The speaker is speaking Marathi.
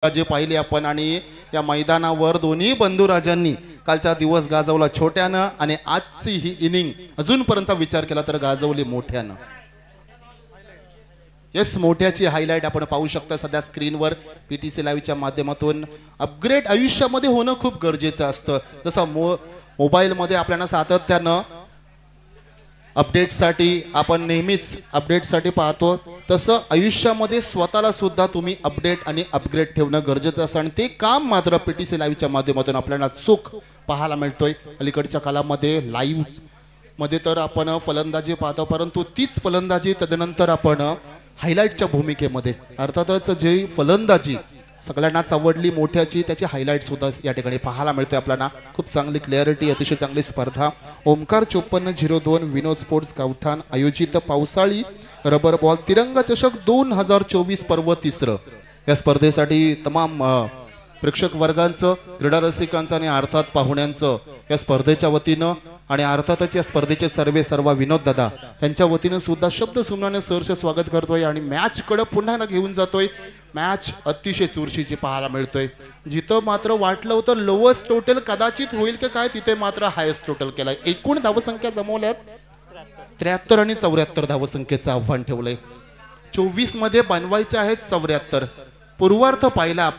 जे पाहिले आपण आणि या मैदानावर दोन्ही बंधुराजांनी कालचा दिवस गाजवला छोट्यानं आणि आजची ही इनिंग अजूनपर्यंतचा विचार केला तर गाजवली मोठ्यानं। यस, मोठ्याची हायलाइट आपण पाहू शकता सध्या स्क्रीनवर पीटीसी लाईव्हच्या माध्यमातून। अपग्रेड आयुष्यामध्ये होणं खूप गरजेचं असतं। जसं मोबाईलमध्ये आपल्याला सातत्यानं अपडेटसाठी आपण नेहमीच अपडेटसाठी पाहतो, तसं आयुष्यामध्ये स्वतःला सुद्धा तुम्ही अपडेट आणि अपग्रेड ठेवणं गरजेचं असतं आणि ते काम मात्र पीटीसी लाईव्हच्या माध्यमातून आपल्याला चूक पाहायला मिळतोय। अलीकडच्या काळामध्ये लाईव्ह मध्ये तर आपण फलंदाजी पाहतो, परंतु तीच फलंदाजी तदनंतर आपण हायलाइटच्या भूमिकेमध्ये अर्थातच जे फलंदाजी सगळ्यांनाच आवडली मोठ्याची त्याची हायलाइट सुद्धा या ठिकाणी पाहायला मिळते आपल्याला। खूप चांगली क्लॅरिटी, अतिशय चांगली स्पर्धा। ओमकार 5402 विनोद स्पोर्ट्स गावठाण आयोजित पावसाळी रबर बॉल तिरंगा चषक 2024 पर्व तिसरं या स्पर्धेसाठी तमाम प्रेक्षक वर्गांचं, क्रीडा रसिकांचं आणि अर्थात पाहुण्यांचं या स्पर्धेच्या वतीनं आणि अर्थातच या स्पर्धेचे सर्व विनोद दादा त्यांच्या वतीनं सुद्धा शब्द सुमनाने सहर्ष स्वागत करतोय आणि मॅच कडे पुन्हा घेऊन जातोय। मॅच अतिशय चुरशीची पाहायला मिळतोय। जिथं मात्र वाटलं होतं लोवेस्ट टोटल कदाचित होईल की काय, तिथे मात्र हायेस्ट टोटल केलाय। एकूण धावसंख्या जमवल्यात 73 आणि 74 धावसंख्येचं आव्हान ठेवलंय। 24 मध्ये बनवायचे आहेत 74। पूर्वार्ध पाहिला आपण